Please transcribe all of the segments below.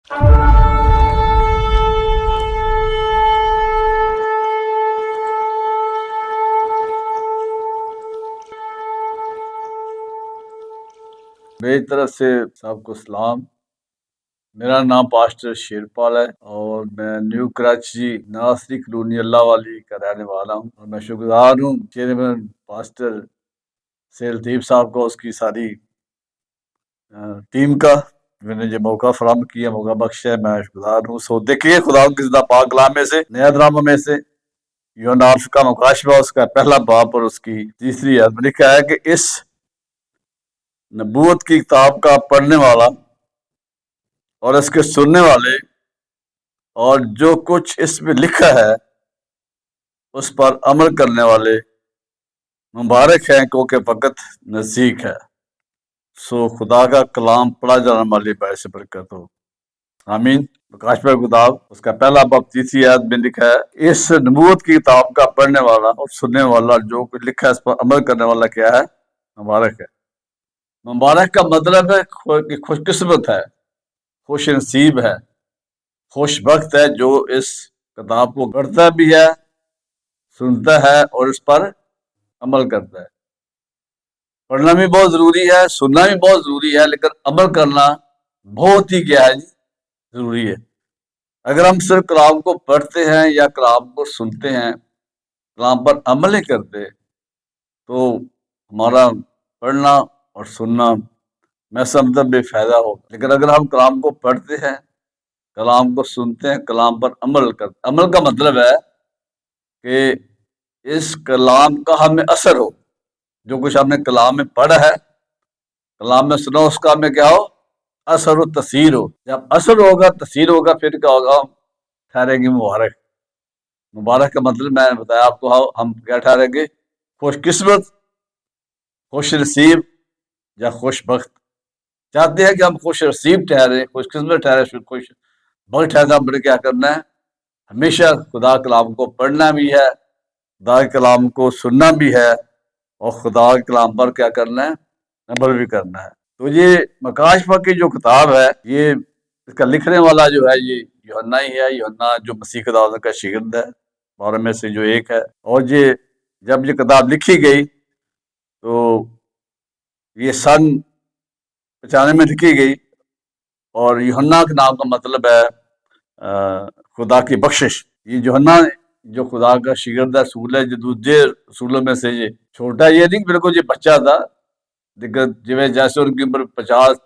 मेरी तरफ से सबको सलाम। मेरा नाम पास्टर शेरपाल है और मैं न्यू कराची नासरी कॉलोनी अल्लाह वाली का रहने वाला हूँ। और मैं शुक्रगुजार हूँ चेयरमैन पास्टर से लतीफ़ साहब को, उसकी सारी टीम का, मैंने जो मौका फराहम किया, मौका बख्शा है, मैं शुक्रगुजार हूँ। सो देखिए खुदा की ज़िंदा पाक कलाम में से, नया ड्रामा में से, यूहन्ना का मुकाशवा, उसका पहला बाब और उसकी तीसरी आयत में लिखा है कि इस नबूवत की किताब का पढ़ने वाला और इसके सुनने वाले और जो कुछ इसमें लिखा है उस पर अमल करने वाले मुबारक हैं, क्योंकि वक़्त नज़दीक है। सो खुदा का कलाम पढ़ा जाने वाली बायस से बरकत हो, आमीन। प्रकाश पर किताब उसका पहला बाब तीसरी आयत में लिखा है, इस नबूवत की किताब का पढ़ने वाला और सुनने वाला जो कुछ लिखा है इस पर अमल करने वाला क्या है? मुबारक है। मुबारक का मतलब है कि खुशकिस्मत है, खुश नसीब है, खुशबख्त है, जो इस किताब को पढ़ता भी है, सुनता है और इस पर अमल करता है। पढ़ना भी बहुत ज़रूरी है, सुनना भी बहुत ज़रूरी है, लेकिन अमल करना बहुत ही क्या है जी, ज़रूरी है। अगर हम सिर्फ कलाम को पढ़ते हैं या कलाम को सुनते हैं, कलाम पर अमल नहीं करते, तो हमारा पढ़ना और सुनना मैं समझता बेफायदा होगा। लेकिन अगर हम कलाम को पढ़ते हैं, कलाम को सुनते हैं, कलाम पर अमल करते, अमल का मतलब है कि इस कलाम का हमें असर हो। जो कुछ हमने कलाम में पढ़ा है, कलाम में सुना, उसका हमें क्या हो? असर हो, तसीर हो। जब असर होगा, तसीर होगा, फिर क्या होगा? ठहरेंगे मुबारक। मुबारक का मतलब मैंने बताया आपको, हम क्या ठहरेंगे? खुशकिस्मत, खुश नसीब या खुशबख्त। चाहते हैं कि हम खुश नसीब ठहरे, खुशकिस्मत ठहरे, फिर खुश बख्त ठहरे, हमने क्या करना है? हमेशा खुदा कलाम को पढ़ना भी है, खुदा के कलाम को सुनना भी है, और खुदा के कलाम पर क्या करना है? अमल भी करना है। तो ये मकाशवा की जो किताब है, ये इसका लिखने वाला जो है ये यूहन्ना ही है। यूहन्ना जो मसीह खुदा का शागिर्द है, 12 में से जो एक है। और ये जब ये किताब लिखी गई तो ये सन 95 में लिखी गई, और यूहन्ना के नाम का मतलब है खुदा की बख्शिश। ये यूहन्ना जो खुदा का शागिर्द है, रसूल है, जो दूसरे रसूलों में से ये छोटा, ये नहीं बिल्कुल ये बच्चा था, लेकिन जिਵੇਂ जैसे उनकी उम्र 50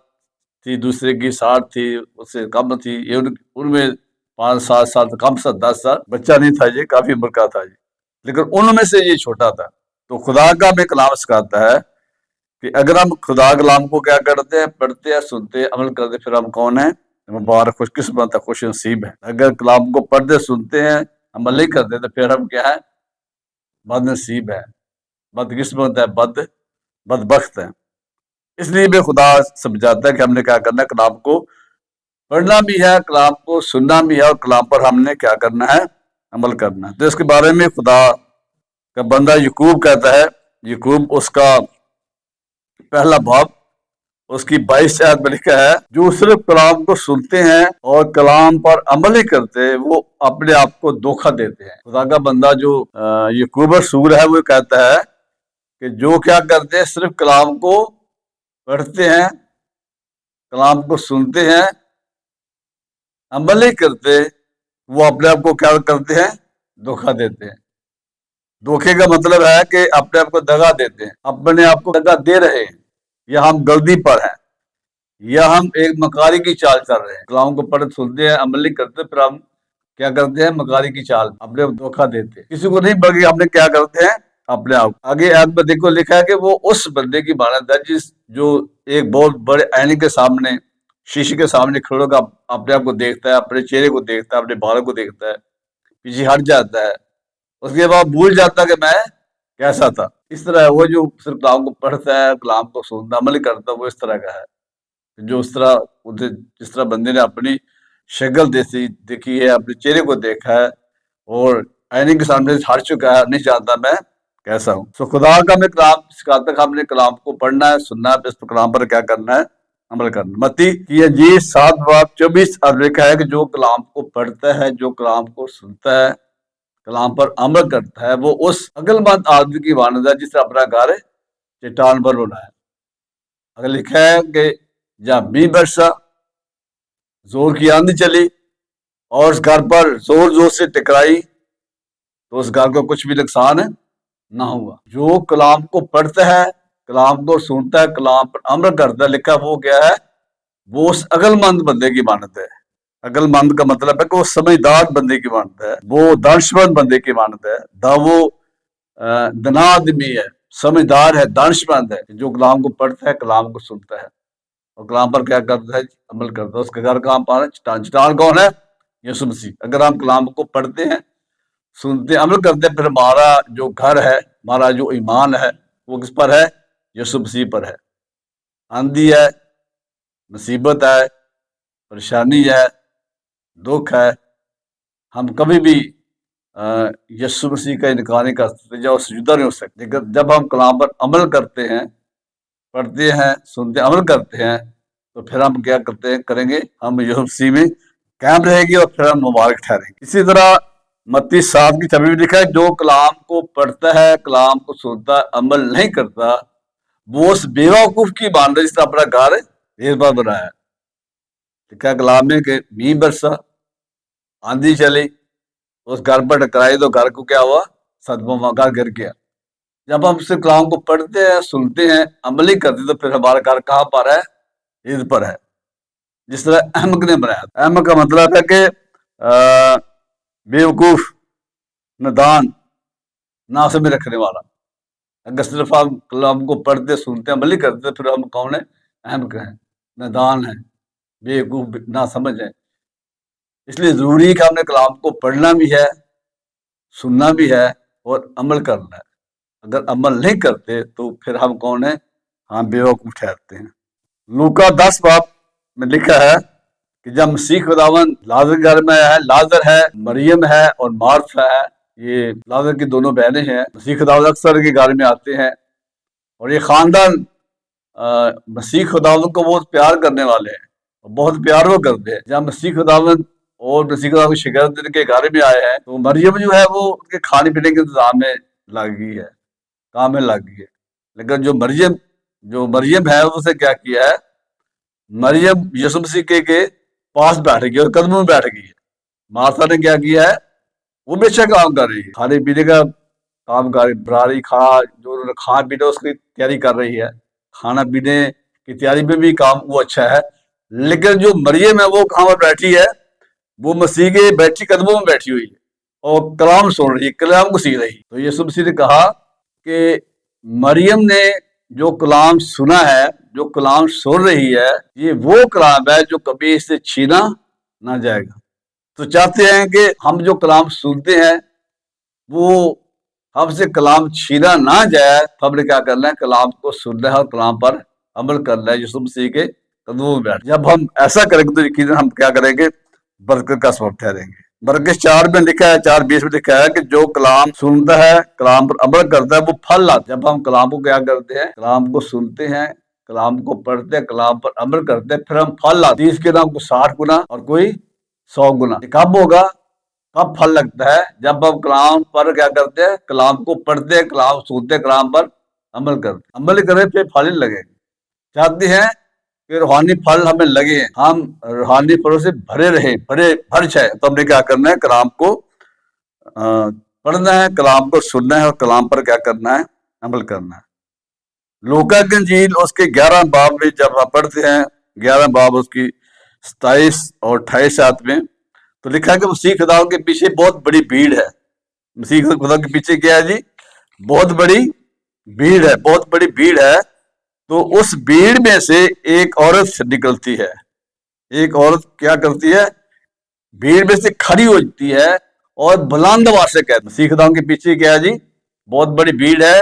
थी, दूसरे की 60 थी, उससे कम थी, ये उनमें 5-7 साल कम से 10 साल बच्चा नहीं था, ये काफी उम्र का था, लेकिन उनमें से ये छोटा था। तो खुदा का हमें कलाम सिखाता है कि अगर हम खुदा कलाम को क्या करते हैं? पढ़ते हैं, सुनते हैं, अमल करते, फिर हम कौन है? मुबारक, खुशकिस्मत है, खुश नसीब है। अगर कलाम को पढ़ते सुनते हैं, अमल नहीं करते, तो फिर हम क्या है? बदनसीब है, बदकिस्मत है, बदबख्त है। इसलिए भी खुदा समझाता है कि हमने क्या करना है? कलाम को पढ़ना भी है, कलाम को सुनना भी है, और कलाम पर हमने क्या करना है? अमल करना है। तो इसके बारे में खुदा का बंदा यकूब कहता है, यकूब उसका पहला बाब उसकी 22 आयत में लिखा है, जो सिर्फ कलाम को सुनते हैं और कलाम पर अमल नहीं करते, वो अपने आप को धोखा देते हैं। खुदा का बंदा जो यकूब रसूल है, वो कहता है कि जो क्या करते हैं? सिर्फ कलाम को पढ़ते हैं, कलाम को सुनते हैं, अमल नहीं करते, वो अपने आप को क्या करते हैं? धोखा देते हैं। धोखे का मतलब है कि अपने आप को दगा देते हैं, अपने आप को दगा दे रहे हैं, या हम गलती पर हैं, या हम एक मकारी की चाल चल रहे हैं। कलाम को पढ़ सुनते हैं, अमल नहीं करते, फिर हम क्या करते हैं? मकारी की चाल, अपने को धोखा देते हैं। किसी को नहीं, बल्कि हमने क्या करते हैं? अपने आप। आगे आयत में देखो लिखा है कि वो उस बंदे की मानत है जो एक बहुत बड़े आईने के सामने, शीशे के सामने खड़े होकर अपने आप को देखता है, अपने चेहरे को देखता है, अपने बालों को देखता है, पीछे हट जाता है, उसके बाद भूल जाता है कि मैं कैसा था। इस तरह वो जो सिर्फ कलाम को पढ़ता है, कलाम को सुनता, अमल करता है, वो इस तरह का है। जो उस तरह जिस तरह बंदे ने अपनी शक्ल देखी है, अपने चेहरे को देखा है, और आईने के सामने हट चुका है, नहीं जानता मैं कैसा हूँ। तो खुदा का हमें कलाम सिखाता है, हमने कलाम को पढ़ना है, सुनना है, इस कलाम पर क्या करना है? अमल करना। मत्ती की अंजील 7:24 अब लिखा है कि जो कलाम को पढ़ता है, जो कलाम को सुनता है, कलाम पर अमल करता है, वो उस अक्लमंद आदमी की मानद है जिसने अपना घर चट्टान पर बनाया। अगर लिखा है कि जब मींह बरसा, जोर की आंधी चली और उस घर पर जोर जोर से टकराई, तो उस घर को कुछ भी नुकसान ना हुआ। जो कलाम को पढ़ता है, कलाम को सुनता है, कलाम पर अमल करता है, लिखा वो क्या है, वो उस अक्लमंद बंदे की मानत है। अक्लमंद का मतलब है कि वो समझदार बंदे की मानत है, वो दानिशमंद बंदे की मानत है। वो दना आदमी है, समझदार है, दानिशमंद है, जो कलाम को पढ़ता है, कलाम को सुनता है और कलाम पर क्या करता है, अमल करता है। उसका घर कहाँ पर है? चट्टान। चट्टान कौन है? यीशु मसीह। अगर हम कलाम को पढ़ते हैं, सुनते, अमल करते हैं, फिर हमारा जो घर है, हमारा जो ईमान है, वो किस पर है? यीशु मसीह पर है। आंधी है, मुसीबत है, परेशानी है, दुख है, हम कभी भी यीशु मसीह का इनकार नहीं कर सकते, जब सजदा नहीं हो सकते। जब हम कलाम पर अमल करते हैं, पढ़ते हैं, सुनते, अमल करते हैं, तो फिर हम क्या करते हैं, करेंगे, हम यीशु मसीह में कायम रहेंगे और फिर हम मुबारक ठहरेंगे। इसी तरह मत्ती 7:26 में लिखा है, जो कलाम को पढ़ता है, कलाम को सुनता है, अमल नहीं करता, वो उस बेवकूफ की मानद जिसने अपना घर रेत पर बनाया। लिखा कलाम में कि मींह बरसा, आंधी चली, उस घर पर टकराई, तो घर को क्या हुआ? सदमा, घर गिर गया। जब हम उस कलाम को पढ़ते हैं, सुनते हैं, अमल नहीं करते, तो फिर हमारा घर कहाँ पर है? रेत पर है। जिस तरह अहमक ने बनाया। अहमक का मतलब है कि बेवकूफ, नादान, ना समझ रखने वाला। अगर सिर्फ हम कलाम को पढ़ते, सुनते, अमल नहीं करते, फिर हम कौन है? अहमक हैं, नादान है, बेवकूफ, ना समझ है। इसलिए जरूरी है कि हमने कलाम को पढ़ना भी है, सुनना भी है और अमल करना है। अगर अमल नहीं करते तो फिर हम कौन है? हम बेवकूफ ठहरते हैं। लूका 10 बाब में लिखा है कि जब मसीह खुदावन लाजर घर में है, लाजर है, मरियम है और मार्था है, ये लाजर की दोनों बहनें हैं। मसीह खुदावन अक्सर के घर में आते हैं और ये खानदान मसीह खुदावन को बहुत प्यार करने वाले हैं, बहुत प्यार वो करते हैं। जब मसीह खुदावन और मसीह खुदावन की शिकायत के घर में आए हैं, तो मरियम जो है वो उनके खाने पीने के इंतजाम में लग गई है, काम में लग गई है। लेकिन जो मरियम है, उसने क्या किया है? मरियम यीशु मसीह के पास बैठ गई और कदमों में बैठ गई है। मार्था ने क्या किया है? वो भी अच्छा काम कर रही है, खाने पीने का काम कर रही, बना रही, जो उन्होंने खाना पीना उसकी तैयारी कर रही है, खाना पीने की तैयारी में भी काम वो अच्छा है। लेकिन जो मरियम है, वो कहाँ पर बैठी है? वो मसीह के बैठी कदमों में बैठी हुई है और कलाम सुन रही है, कलाम को सीख रही। तो यीशु मसीह ने कहा कि मरियम ने जो कलाम सुना है, जो कलाम सुन रही है, ये वो कलाम है जो कभी इससे छीना ना जाएगा। तो चाहते हैं कि हम जो कलाम सुनते हैं वो हमसे कलाम छीना ना जाए, तो हमने क्या करना है? कलाम को सुनना है और कलाम पर अमल करना है, यीशु मसीह के कदमों में बैठ। जब हम ऐसा करेंगे तो यकीनन हम क्या करेंगे? बरकत का सबब ठहरेंगे। बरकत 4 में लिखा है, 4:20 में लिखा है कि जो कलाम सुनता है, कलाम पर अमल करता है, वो फल लाता है। जब हम कलाम को क्या करते हैं? कलाम को सुनते हैं, कलाम को पढ़ते हैं, कलाम पर अमल करते हैं, फिर हम फल लाते हैं। 30 के नाम को 60 गुना और कोई 100 गुना। कब होगा? कब फल लगता है? जब हम कलाम पर क्या करते हैं? कलाम को पढ़ते हैं, कलाम सुनते हैं, कलाम पर अमल करते हैं। अमल करें फिर फल ही लगेंगे। चाहते हैं कि रूहानी फल हमें लगे, हम रूहानी फलों से भरे रहे, भर जाए, तो हमने क्या करना है? कलाम को पढ़ना है, कलाम को सुनना है और कलाम पर क्या करना है? अमल करना है। लूका की इंजील उसके 11 बाब में जब हम पढ़ते हैं, 11 बाब उसकी 27 और 28 आयत में, तो लिखा है कि मसीह खुदा के पीछे बहुत बड़ी भीड़ है। मसीह खुदा के पीछे क्या है जी? बहुत बड़ी भीड़ है, बहुत बड़ी भीड़ है। तो उस भीड़ में से एक औरत निकलती है। एक औरत क्या करती है? भीड़ में से खड़ी होती है और बुलंद आवाज से कहती है। मसीह खुदा के पीछे क्या है जी? बहुत बड़ी भीड़ है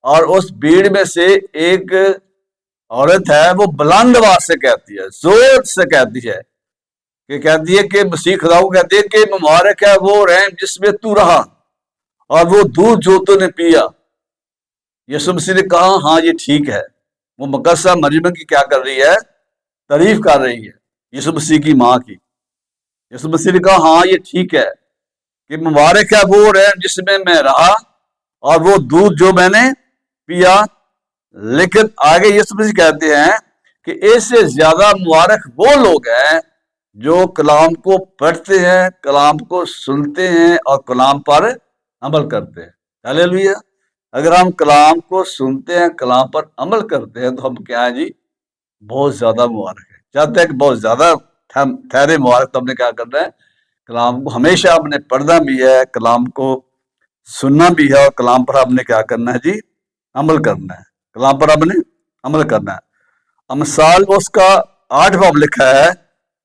और उस भीड़ में से एक औरत है, वो बुलंद आवाज से कहती है, जोर से कहती है कि मसीह खुदा को कहती है कि मुबारक है वो रहम जिसमें तू रहा और वो दूध जो तूने पिया। यीशु मसीह ने कहा हाँ ये ठीक है। वो मुकद्दसा मरियम की क्या कर रही है? तारीफ कर रही है यीशु मसीह की माँ की। यीशु मसीह ने कहा हाँ ये ठीक है कि मुबारक है वो रहम जिसमें मैं रहा और वो दूध जो मैंने पिया। लेकिन आगे यीशु मसीह कहते हैं कि इससे ज्यादा मुबारक वो लोग हैं जो कलाम को पढ़ते हैं, कलाम को सुनते हैं और कलाम पर अमल करते हैं। हालेलुया। अगर हम कलाम को सुनते हैं, कलाम पर अमल करते हैं, तो हम क्या है जी, बहुत ज्यादा मुबारक है। चाहते हैं कि बहुत ज्यादा ठहरे मुबारक, तो हमने क्या करना है, कलाम को हमेशा हमने पढ़ना भी है, कलाम को सुनना भी है और कलाम पर हमने क्या करना है जी, अमल करना है। कलाम पर हमने अमल करना है। अमसाल उसका 8वां लिखा है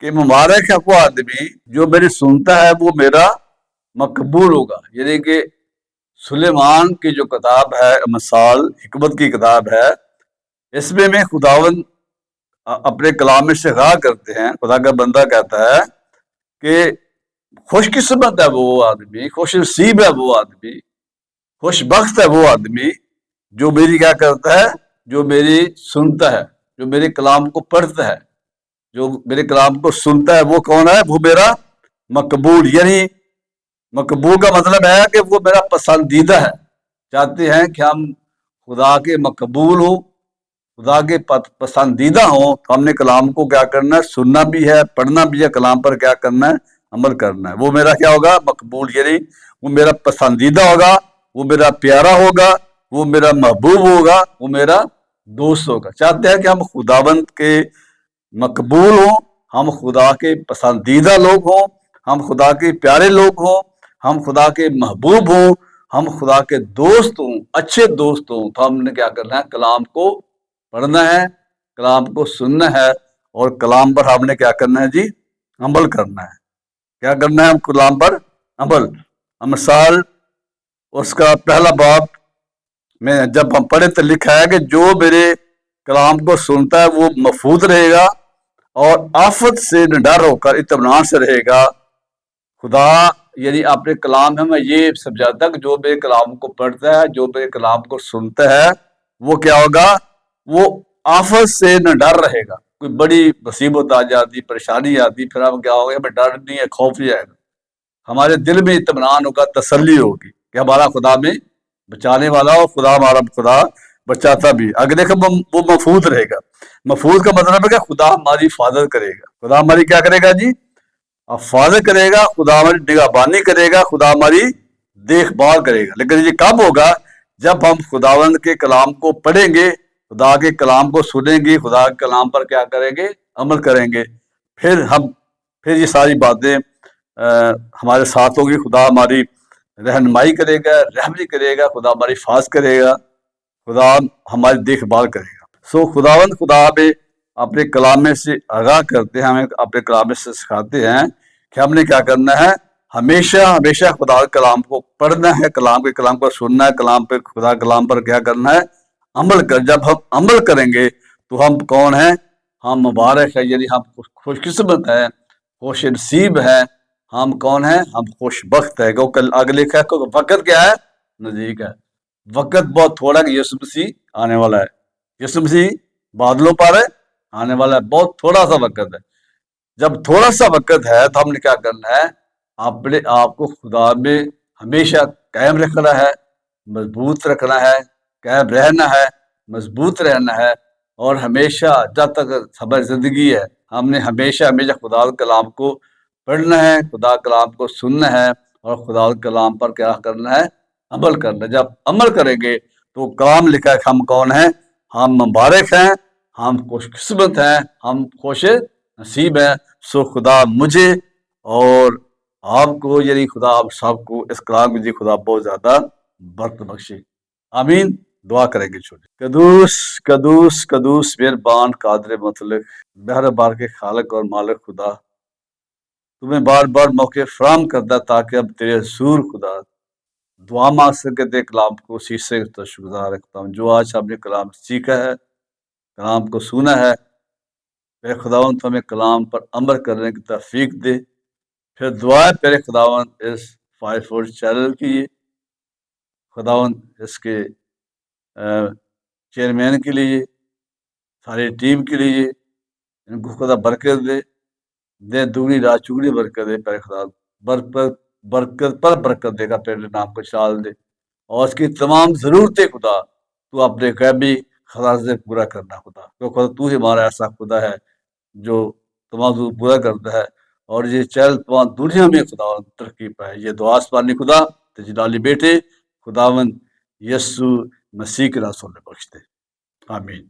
कि मुबारक है वो आदमी जो मेरी सुनता है, वो मेरा मकबूल होगा। यानी कि सुलेमान की जो किताब है अमसाल, हिकमत की किताब है, इसमें में खुदावन अपने कलाम में शिगा करते हैं। खुदा का बंदा कहता है कि खुशकिस्मत है वो आदमी, खुश नसीब है वो आदमी, खुशबख्त है वो आदमी जो मेरी क्या करता है, जो मेरी सुनता है, जो मेरे कलाम को पढ़ता है, जो मेरे कलाम को सुनता है। वो कौन है? वो मेरा मकबूल। यानी मकबूल का मतलब है कि वो मेरा पसंदीदा है। चाहते हैं कि हम खुदा के मकबूल हो, खुदा के पसंदीदा हो, तो हमने कलाम को क्या करना है, सुनना भी है, पढ़ना भी है, कलाम पर क्या करना है, अमल करना है। वो मेरा क्या होगा? मकबूल। यानी वो मेरा पसंदीदा होगा, वो मेरा प्यारा होगा, वो मेरा महबूब होगा, वो मेरा दोस्त होगा। चाहते हैं कि हम खुदाबंद के मकबूल हों, हम खुदा के पसंदीदा लोग हों, हम खुदा के प्यारे लोग हों, हम खुदा के महबूब हों, हम खुदा के दोस्त हों, अच्छे दोस्त हों। तो हमने क्या करना है? कलाम को पढ़ना है, कलाम को सुनना है और कलाम पर हमने क्या करना है जी? अमल करना है। क्या करना है? हम कलाम पर अमल। मिसाल उसका पहला बाब में जब हम पढ़े तो लिखा है कि जो मेरे कलाम को सुनता है वो महफूज रहेगा और आफत से निडर होकर इत्मीनान से रहेगा। खुदा यानी अपने कलाम में मैं ये समझाता कि जो मेरे कलाम को पढ़ता है, जो मेरे कलाम को सुनता है, वो क्या होगा? वो आफत से न डर रहेगा। कोई बड़ी मुसीबत आ जाती, परेशानी आती, फिर हम क्या होगा? हमें डर नहीं है, खौफ नहीं आएगा। हमारे दिल में इत्मीनान होगा, तसल्ली होगी कि हमारा खुदा में बचाने वाला और खुदा हमारा खुदा बचाता भी। अगर देखो वो महफूज रहेगा। महफूज का मतलब है कि खुदा हमारी हिफाजत करेगा। खुदा हमारी क्या करेगा जी? हिफाजत करेगा, खुदा हमारी निगहबानी करेगा, खुदा हमारी देखभाल करेगा। लेकिन ये कब होगा? जब हम खुदावंद के कलाम को पढ़ेंगे, खुदा के कलाम को सुनेंगे, खुदा के कलाम पर क्या करेंगे? अमल करेंगे। फिर ये सारी बातें हमारे साथ होगी। खुदा हमारी रहनुमाई करेगा, रहमती करेगा, खुदा हमारी हिफाजत करेगा, खुदा हमारी देखभाल करेगा। सो खुदावंद खुदा में अपने कलाम में से आगाह करते हैं, हमें अपने कलाम में से सिखाते हैं कि हमने क्या करना है? हमेशा हमेशा खुदा के कलाम को पढ़ना है, कलाम के कलाम को सुनना है, कलाम पे खुदा कलाम पर क्या करना है? अमल कर। जब हम अमल करेंगे तो हम कौन है? हम मुबारक है, यानी हम खुशकिस्मत है, खुश नसीब है। हम कौन है? हम खुशबख्त है। कल आगे लिखा है वक्त क्या है? नजदीक है। वक्त बहुत थोड़ा कि यीशु मसीह आने वाला है। यीशु मसीह बादलों पर है, आने वाला है। बहुत थोड़ा सा वक्त है। जब थोड़ा सा वक्त है तो हमने क्या करना है? अपने आप को खुदा में हमेशा कायम रखना है, मजबूत रखना है, कायम रहना है, मजबूत रहना है। और हमेशा जब तक हमारी जिंदगी है, हमने हमेशा हमेशा खुदा के कलाम को पढ़ना है, खुदा के कलाम को सुनना है और खुदा के कलाम पर क्या करना है? अमल करना है। जब अमल करेंगे तो कलाम लिखा है कि हम कौन है? हम मुबारक हैं, हम खुशकिस्मत हैं, हम खुश नसीब हैं। सो खुदा मुझे और आपको, यानी खुदा आप सबको इस कलाम में जी खुदा बहुत ज्यादा बरकत बख्शे। आमीन। दुआ करेंगे छोटे। कदूस कदूस कदूस मेहरबान कादर मतलब बहर बार के खालक और मालिक खुदा, तुम्हें बार बार मौके फराम करता ताकि अब तेरे हजूर खुदा दुआ मांग सके। ते कलाम को शीशे का शुक्रगुजार रखता हूँ जो आज हमने कलाम सीखा है, कलाम को सुना है। मेरे खुदावन तो हमें कलाम पर अमल करने की तौफीक दे। फिर दुआ है मेरे खुदावन इस 5 चैनल की, खुदावन इसके चेयरमैन के लिए, सारी टीम के लिए, ان کو خدا برکت دے، دے دگنی رات چگنی برکت دے، پیر خدا برکت پر برکت دے گا، پہلے نام کو چال دے، اور اس کی تمام ضرورتیں خدا تو اپنے غیبی خزانے سے پورا کرنا خدا، کیونکہ خدا تو ہی ہمارا ایسا خدا ہے جو تمام ضرورت پورا کرتا ہے، اور یہ چہل تمام دنیا میں خدا ترقی پائے۔ یہ دعا آسمانی خدا تجھ ڈالی بیٹے خداوند یسوع مسیح کے رسول میں بخش دے، آمین۔